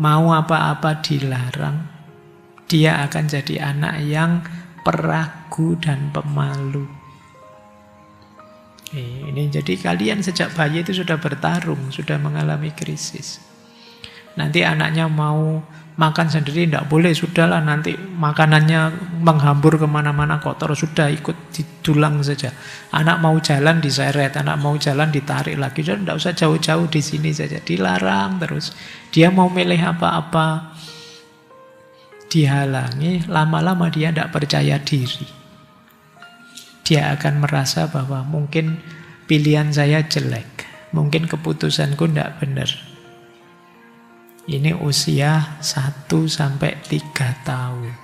mau apa-apa dilarang, dia akan jadi anak yang peragu dan pemalu. Ini jadi kalian sejak bayi itu sudah bertarung, sudah mengalami krisis. Nanti anaknya mau makan sendiri, tidak boleh, sudahlah nanti makanannya menghambur kemana-mana kotor, sudah ikut didulang saja. Anak mau jalan diseret, anak mau jalan ditarik lagi, sudah tidak usah jauh-jauh di sini saja, dilarang terus. Dia mau milih apa-apa dihalangi, lama-lama dia tidak percaya diri. Dia akan merasa bahwa mungkin pilihan saya jelek, mungkin keputusanku tidak benar. Ini usia 1 sampai 3 tahun.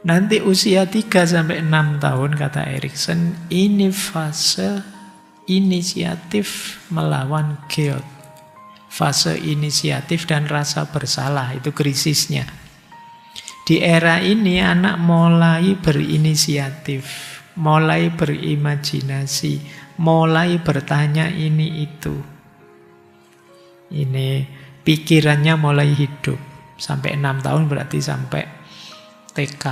Nanti usia 3 sampai 6 tahun kata Erikson, ini fase inisiatif melawan guilt. Fase inisiatif dan rasa bersalah, itu krisisnya. Di era ini anak mulai berinisiatif, mulai berimajinasi, mulai bertanya ini itu. Ini pikirannya mulai hidup. Sampai 6 tahun berarti sampai TK.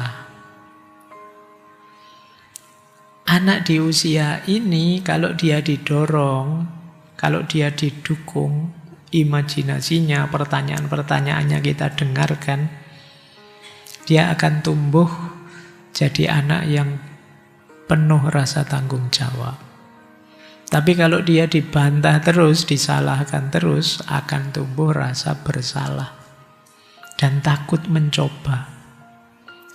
Anak di usia ini kalau dia didorong, kalau dia didukung, imajinasinya, pertanyaan-pertanyaannya kita dengarkan, dia akan tumbuh jadi anak yang penuh rasa tanggung jawab. Tapi kalau dia dibantah terus, disalahkan terus, akan tumbuh rasa bersalah dan takut mencoba.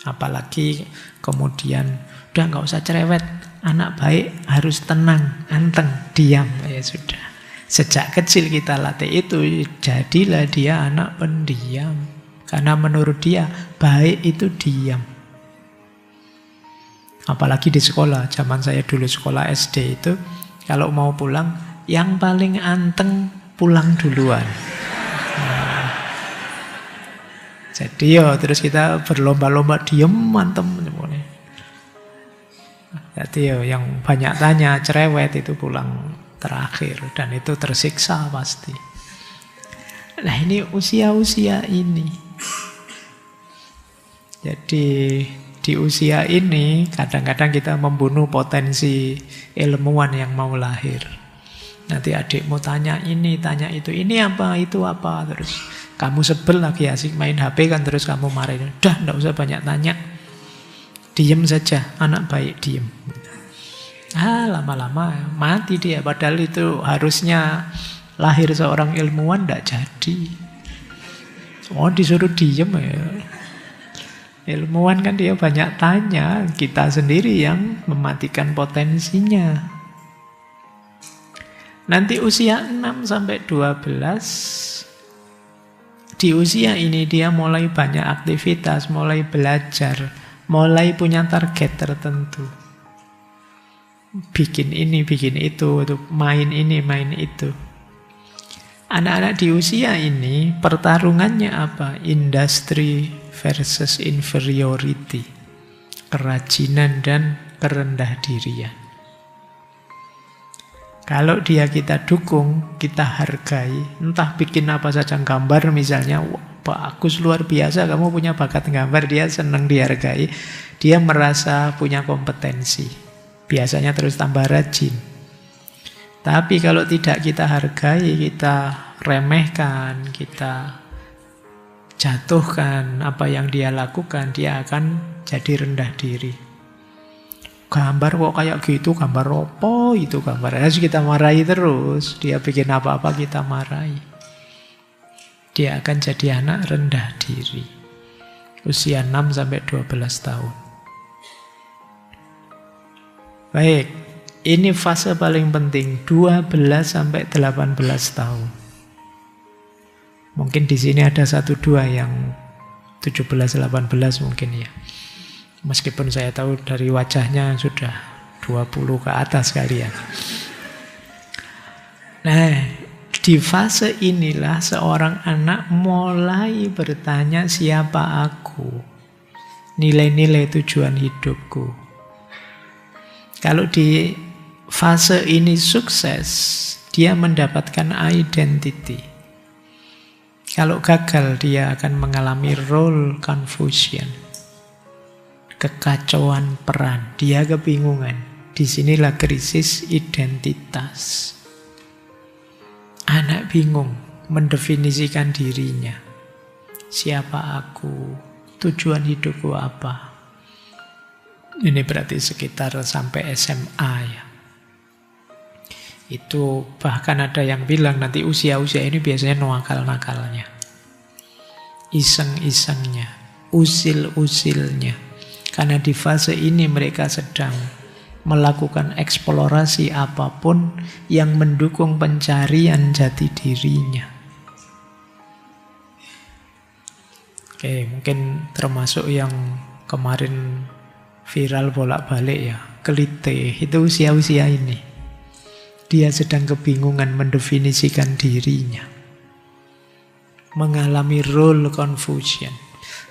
Apalagi kemudian, udah nggak usah cerewet, anak baik harus tenang, anteng, diam. Ya sudah. Sejak kecil kita latih itu, jadilah dia anak pendiam. Karena menurut dia, baik itu diam. Apalagi di sekolah, zaman saya dulu sekolah SD itu, kalau mau pulang, yang paling anteng pulang duluan. Nah, jadi terus kita berlomba-lomba diem mantem. Jadi yang banyak tanya, cerewet itu pulang terakhir. Dan itu tersiksa pasti. Nah ini usia-usia ini. Jadi di usia ini kadang-kadang kita membunuh potensi ilmuwan yang mau lahir. Nanti adikmu tanya ini, tanya itu, ini apa, itu apa. Terus kamu sebel lagi asik main HP kan, terus kamu marahin. Udah, enggak usah banyak tanya. Diem saja, anak baik diem. Lama-lama mati dia. Padahal itu harusnya lahir seorang ilmuwan, enggak jadi. Disuruh diem ya. Ilmuwan kan dia banyak tanya, kita sendiri yang mematikan potensinya. Nanti usia 6 sampai 12, di usia ini dia mulai banyak aktivitas, mulai belajar, mulai punya target tertentu. Bikin ini, bikin itu, main ini, main itu. Anak-anak di usia ini pertarungannya apa? Industri versus inferiority. Kerajinan dan kerendah dirian. Kalau dia kita dukung, kita hargai, entah bikin apa saja, gambar misalnya, wah, bagus luar biasa, kamu punya bakat gambar, dia senang dihargai, dia merasa punya kompetensi. Biasanya terus tambah rajin. Tapi kalau tidak kita hargai, kita remehkan, kita jatuhkan apa yang dia lakukan, dia akan jadi rendah diri. Gambar kok kayak gitu, gambar apa itu gambar. Harus kita marahi terus, dia bikin apa-apa kita marahi. Dia akan jadi anak rendah diri. Usia 6 sampai 12 tahun. Baik. Ini fase paling penting, 12 sampai 18 tahun. Mungkin di sini ada 1-2 yang 17-18 mungkin ya. Meskipun saya tahu dari wajahnya sudah 20 ke atas kalian. Nah, di fase inilah seorang anak mulai bertanya, siapa aku? Nilai-nilai tujuan hidupku. Kalau di fase ini sukses, dia mendapatkan identity. Kalau gagal, dia akan mengalami role confusion. Kekacauan peran, dia kebingungan. Disinilah krisis identitas. Anak bingung mendefinisikan dirinya. Siapa aku? Tujuan hidupku apa? Ini berarti sekitar sampai SMA ya. Itu bahkan ada yang bilang nanti usia-usia ini biasanya nakal-nakalnya. Iseng-isengnya, usil-usilnya. Karena di fase ini mereka sedang melakukan eksplorasi apapun yang mendukung pencarian jati dirinya. Oke, mungkin termasuk yang kemarin viral bolak-balik ya, Kelite, itu usia-usia ini. Dia sedang kebingungan mendefinisikan dirinya. Mengalami role confusion.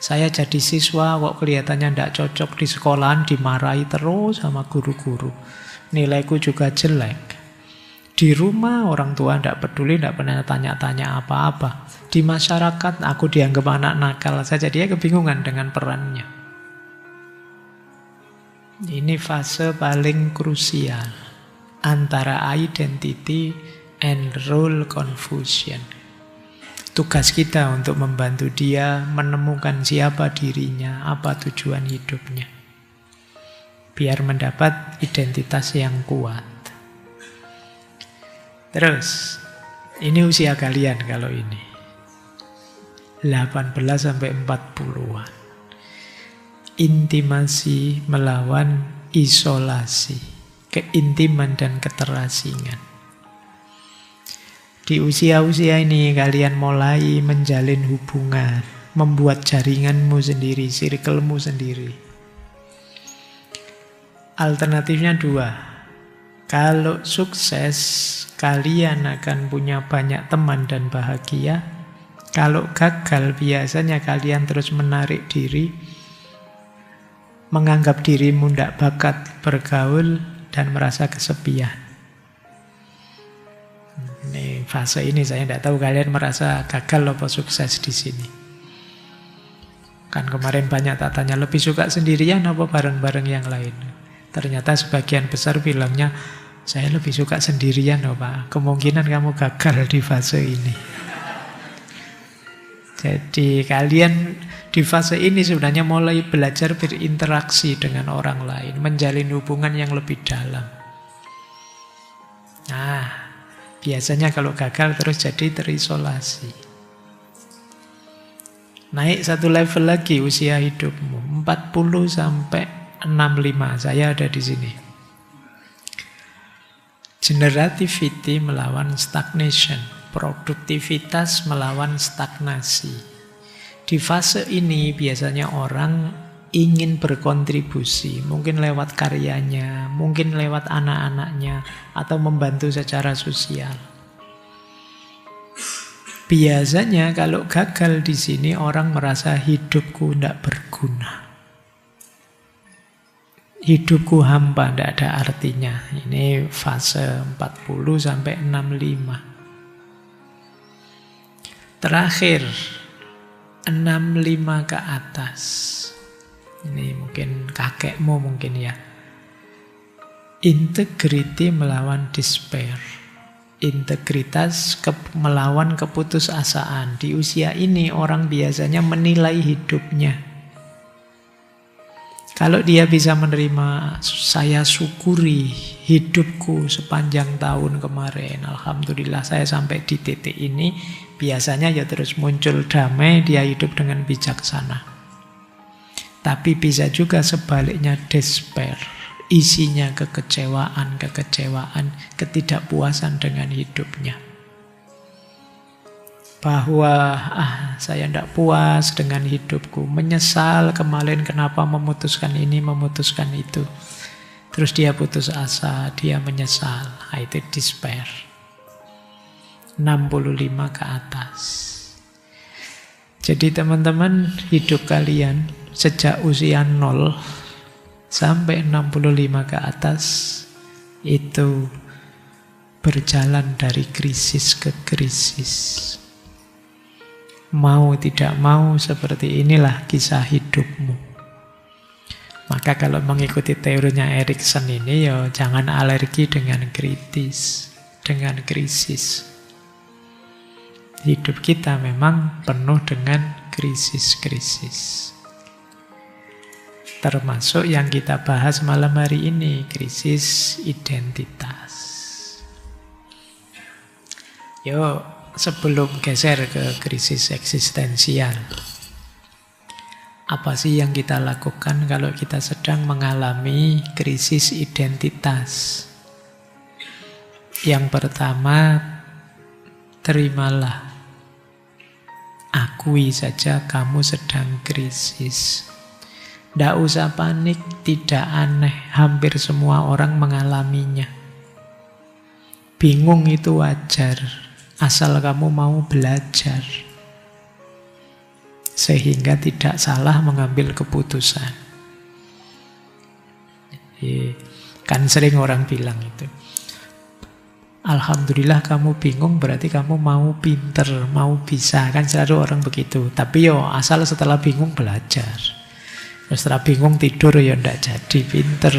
Saya jadi siswa kok kelihatannya tidak cocok di sekolahan, dimarahi terus sama guru-guru. Nilaiku juga jelek. Di rumah orang tua tidak peduli, tidak pernah tanya-tanya apa-apa. Di masyarakat aku dianggap anak nakal saja, dia kebingungan dengan perannya. Ini fase paling krusial antara identity and role confusion. Tugas kita untuk membantu dia menemukan siapa dirinya, apa tujuan hidupnya. Biar mendapat identitas yang kuat. Terus, ini usia kalian kalau ini. 18 sampai 40-an. Intimasi melawan isolasi, keintiman dan keterasingan. Di usia-usia ini kalian mulai menjalin hubungan, membuat jaringanmu sendiri, circlemu sendiri. Alternatifnya dua. Kalau sukses, kalian akan punya banyak teman dan bahagia. Kalau gagal, biasanya kalian terus menarik diri, menganggap dirimu tidak bakat bergaul, dan merasa kesepian. Ini fase ini saya tidak tahu kalian merasa gagal atau sukses di sini. Kan kemarin banyak tak tanya, lebih suka sendirian apa bareng-bareng yang lain? Ternyata sebagian besar bilangnya, saya lebih suka sendirian oh Pak. Kemungkinan kamu gagal di fase ini. Jadi kalian di fase ini sebenarnya mulai belajar berinteraksi dengan orang lain, menjalin hubungan yang lebih dalam. Nah, biasanya kalau gagal terus jadi terisolasi. Naik satu level lagi usia hidupmu, 40 sampai 65. Saya ada di sini. Generativity melawan stagnation, produktivitas melawan stagnasi. Di fase ini biasanya orang ingin berkontribusi, mungkin lewat karyanya, mungkin lewat anak-anaknya, atau membantu secara sosial. Biasanya kalau gagal di sini orang merasa hidupku tidak berguna. Hidupku hampa, tidak ada artinya. Ini fase 40 sampai 65. Terakhir 65 ke atas. Ini mungkin kakekmu mungkin ya. Integrity melawan despair. Integritas melawan keputusasaan. Di usia ini orang biasanya menilai hidupnya. Kalau dia bisa menerima, saya syukuri hidupku sepanjang tahun kemarin. Alhamdulillah saya sampai di titik ini. Biasanya ya terus muncul damai, dia hidup dengan bijaksana. Tapi bisa juga sebaliknya despair. Isinya kekecewaan, ketidakpuasan dengan hidupnya. Bahwa saya tidak puas dengan hidupku, menyesal kemarin kenapa memutuskan ini, memutuskan itu. Terus dia putus asa, dia menyesal. Itu despair. 65 ke atas. Jadi teman-teman, hidup kalian sejak usia 0 sampai 65 ke atas itu berjalan dari krisis ke krisis. Mau tidak mau seperti inilah kisah hidupmu. Maka kalau mengikuti teorinya Erikson ini, ya jangan alergi dengan kritis, dengan krisis. Hidup kita memang penuh dengan krisis-krisis. Termasuk yang kita bahas malam hari ini, krisis identitas. Yuk, sebelum geser ke krisis eksistensial, apa sih yang kita lakukan kalau kita sedang mengalami krisis identitas? Yang pertama, terimalah. Akui saja kamu sedang krisis. Tidak usah panik, tidak aneh. Hampir semua orang mengalaminya. Bingung itu wajar, asal kamu mau belajar. Sehingga tidak salah mengambil keputusan. Jadi, kan sering orang bilang itu, alhamdulillah kamu bingung berarti kamu mau pinter, mau bisa. Kan selalu orang begitu. Tapi asal setelah bingung belajar. Setelah bingung tidur ya ndak jadi pinter.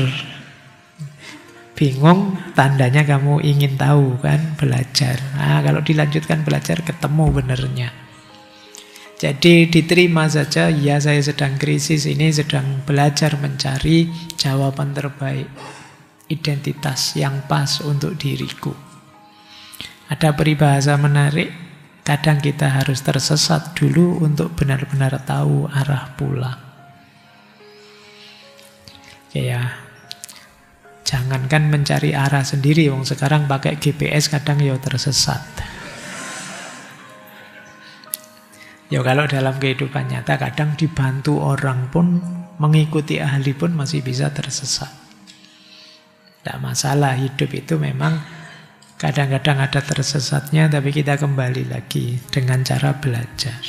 Bingung tandanya kamu ingin tahu kan, belajar. Nah, kalau dilanjutkan belajar ketemu benernya. Jadi diterima saja, ya saya sedang krisis ini, sedang belajar mencari jawaban terbaik, identitas yang pas untuk diriku. Ada peribahasa menarik, kadang kita harus tersesat dulu untuk benar-benar tahu arah pulang. Ya, jangankan mencari arah sendiri, wong sekarang pakai GPS kadang ya tersesat. Ya kalau dalam kehidupan nyata kadang dibantu orang pun, mengikuti ahli pun masih bisa tersesat. Tidak masalah, hidup itu memang kadang-kadang ada tersesatnya, tapi kita kembali lagi dengan cara belajar.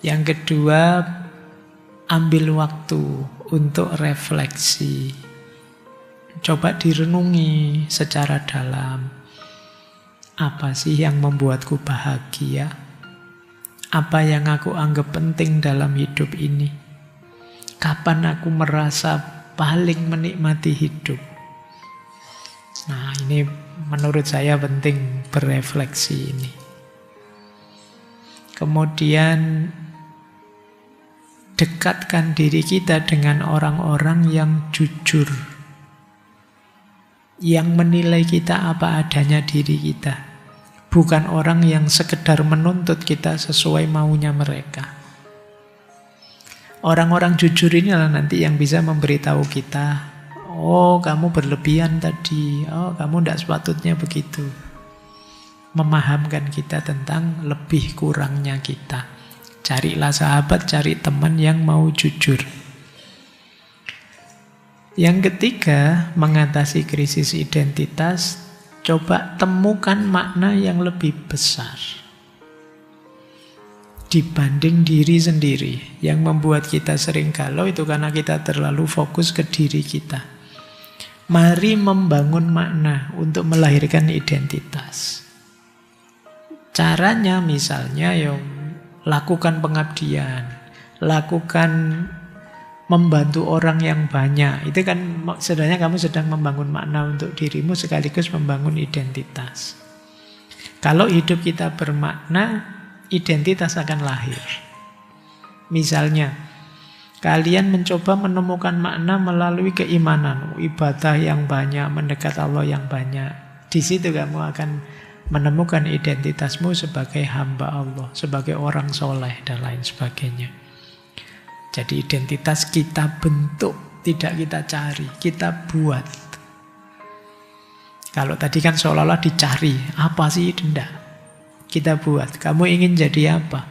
Yang kedua, ambil waktu untuk refleksi. Coba direnungi secara dalam. Apa sih yang membuatku bahagia? Apa yang aku anggap penting dalam hidup ini? Kapan aku merasa paling menikmati hidup? Nah, ini menurut saya penting berefleksi ini. Kemudian dekatkan diri kita dengan orang-orang yang jujur, yang menilai kita apa adanya diri kita, bukan orang yang sekedar menuntut kita sesuai maunya mereka. Orang-orang jujur ini adalah nanti yang bisa memberitahu kita, oh kamu berlebihan tadi, oh kamu tidak sepatutnya begitu. Memahamkan kita tentang lebih kurangnya kita. Carilah sahabat, cari teman yang mau jujur. Yang ketiga, mengatasi krisis identitas, coba temukan makna yang lebih besar dibanding diri sendiri. Yang membuat kita sering galau itu karena kita terlalu fokus ke diri kita. Mari membangun makna untuk melahirkan identitas. Caranya misalnya lakukan pengabdian, lakukan membantu orang yang banyak. Itu kan sebenarnya kamu sedang membangun makna untuk dirimu sekaligus membangun identitas. Kalau hidup kita bermakna, identitas akan lahir. Misalnya, kalian mencoba menemukan makna melalui keimanan, ibadah yang banyak, mendekat Allah yang banyak. Di situ kamu akan menemukan identitasmu sebagai hamba Allah, sebagai orang soleh, dan lain sebagainya. Jadi identitas kita bentuk, tidak kita cari, kita buat. Kalau tadi kan seolah-olah dicari, apa sih? Tidak. Kita buat. Kamu ingin jadi apa?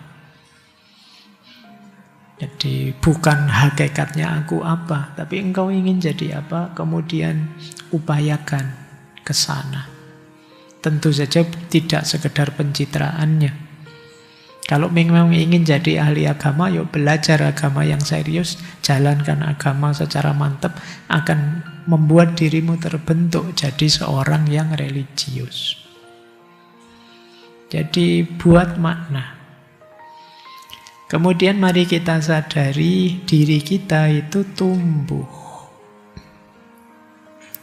Jadi bukan hakikatnya aku apa, tapi engkau ingin jadi apa, kemudian upayakan ke sana. Tentu saja tidak sekedar pencitraannya. Kalau memang ingin jadi ahli agama, yuk belajar agama yang serius, jalankan agama secara mantap, akan membuat dirimu terbentuk jadi seorang yang religius. Jadi buat makna. Kemudian mari kita sadari diri kita itu tumbuh.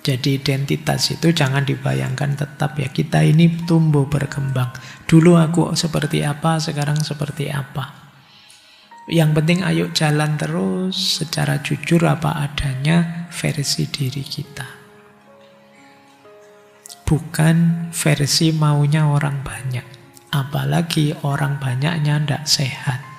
Jadi identitas itu jangan dibayangkan tetap ya. Kita ini tumbuh berkembang. Dulu aku seperti apa, sekarang seperti apa. Yang penting ayo jalan terus secara jujur apa adanya versi diri kita. Bukan versi maunya orang banyak. Apalagi orang banyaknya tidak sehat.